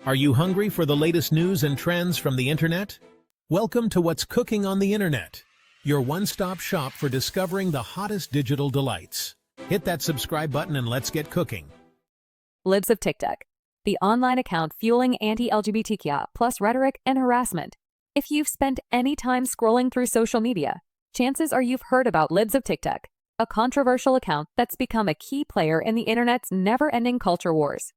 Are you hungry for the latest news and trends from the internet? Welcome to What's Cooking on the Internet, your one-stop shop for discovering the hottest digital delights. Hit that subscribe button and let's get cooking. Libs of TikTok, the online account fueling anti-LGBTQIA+ rhetoric and harassment. If you've spent any time scrolling through social media, chances are you've heard about Libs of TikTok, a controversial account that's become a key player in the internet's never-ending culture wars.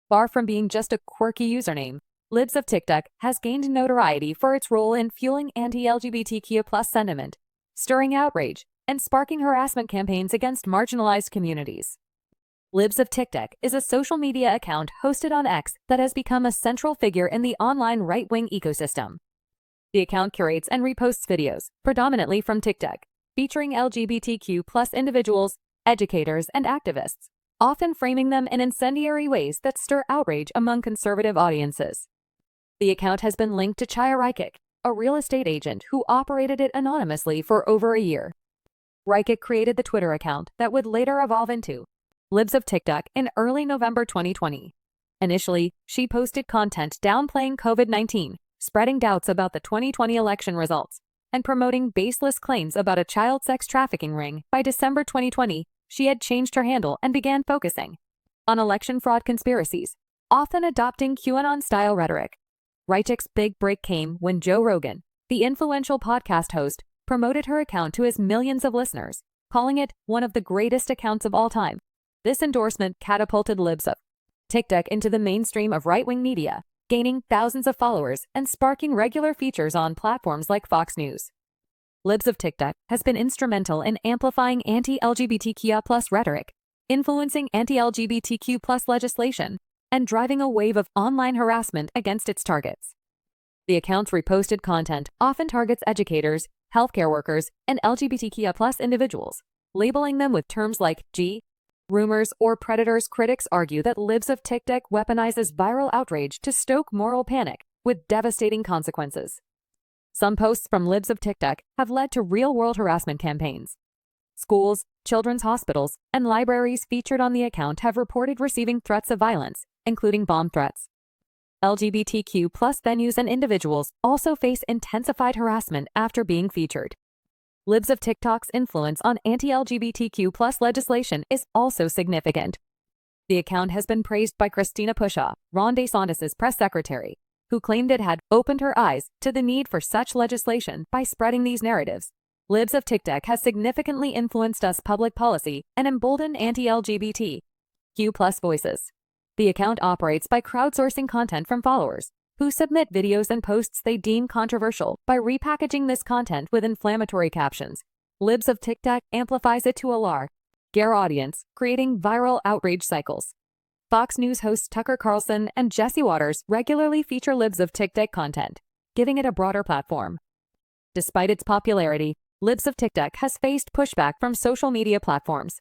Far from being just a quirky username, Libs of TikTok has gained notoriety for its role in fueling anti-LGBTQ+ sentiment, stirring outrage, and sparking harassment campaigns against marginalized communities. Libs of TikTok is a social media account hosted on X that has become a central figure in the online right-wing ecosystem. The account curates and reposts videos, predominantly from TikTok, featuring LGBTQ+ individuals, educators, and activists, often framing them in incendiary ways that stir outrage among conservative audiences. The account has been linked to Chaya Raichik, a real estate agent who operated it anonymously for over a year. Raichik created the Twitter account that would later evolve into Libs of TikTok in early November 2020. Initially, she posted content downplaying COVID-19, spreading doubts about the 2020 election results, and promoting baseless claims about a child sex trafficking ring. By December 2020, she had changed her handle and began focusing on election fraud conspiracies, often adopting QAnon-style rhetoric. Raichik's big break came when Joe Rogan, the influential podcast host, promoted her account to his millions of listeners, calling it one of the greatest accounts of all time. This endorsement catapulted Libs of TikTok into the mainstream of right-wing media, gaining thousands of followers and sparking regular features on platforms like Fox News. Libs of TikTok has been instrumental in amplifying anti-LGBTQIA+ rhetoric, influencing anti-LGBTQ+ legislation, and driving a wave of online harassment against its targets. The account's reposted content often targets educators, healthcare workers, and LGBTQIA+ individuals, labeling them with terms like rumors, or predators. Critics argue that Libs of TikTok weaponizes viral outrage to stoke moral panic, with devastating consequences. Some posts from Libs of TikTok have led to real-world harassment campaigns. Schools, children's hospitals, and libraries featured on the account have reported receiving threats of violence, including bomb threats. LGBTQ+ venues and individuals also face intensified harassment after being featured. Libs of TikTok's influence on anti-LGBTQ+ legislation is also significant. The account has been praised by Christina Pushaw, Ron DeSantis' press secretary, who claimed it had opened her eyes to the need for such legislation by spreading these narratives. Libs of TikTok has significantly influenced US public policy and emboldened anti-LGBTQ+ voices. The account operates by crowdsourcing content from followers, who submit videos and posts they deem controversial by repackaging this content with inflammatory captions. Libs of TikTok amplifies it to a larger audience, creating viral outrage cycles. Fox News hosts Tucker Carlson and Jesse Waters regularly feature Libs of TikTok content, giving it a broader platform. Despite its popularity, Libs of TikTok has faced pushback from social media platforms.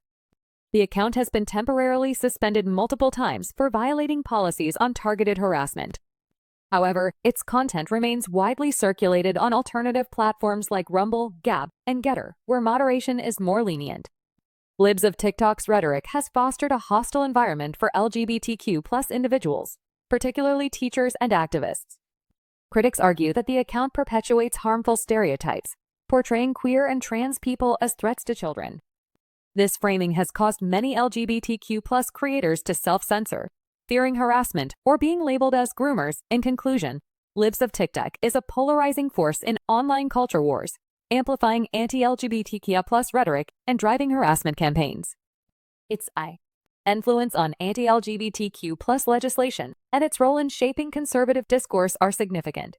The account has been temporarily suspended multiple times for violating policies on targeted harassment. However, its content remains widely circulated on alternative platforms like Rumble, Gab, and Getter, where moderation is more lenient. Libs of TikTok's rhetoric has fostered a hostile environment for LGBTQ+ individuals, particularly teachers and activists. Critics argue that the account perpetuates harmful stereotypes, portraying queer and trans people as threats to children. This framing has caused many LGBTQ+ creators to self-censor, fearing harassment or being labeled as groomers. In conclusion, Libs of TikTok is a polarizing force in online culture wars, amplifying anti-LGBTQIA+ rhetoric and driving harassment campaigns. Its influence on anti-LGBTQ+ legislation and its role in shaping conservative discourse are significant.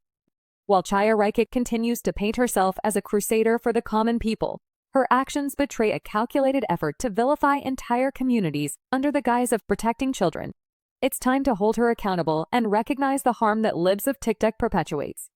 While Chaya Raichik continues to paint herself as a crusader for the common people, her actions betray a calculated effort to vilify entire communities under the guise of protecting children. It's time to hold her accountable and recognize the harm that Libs of TikTok perpetuates.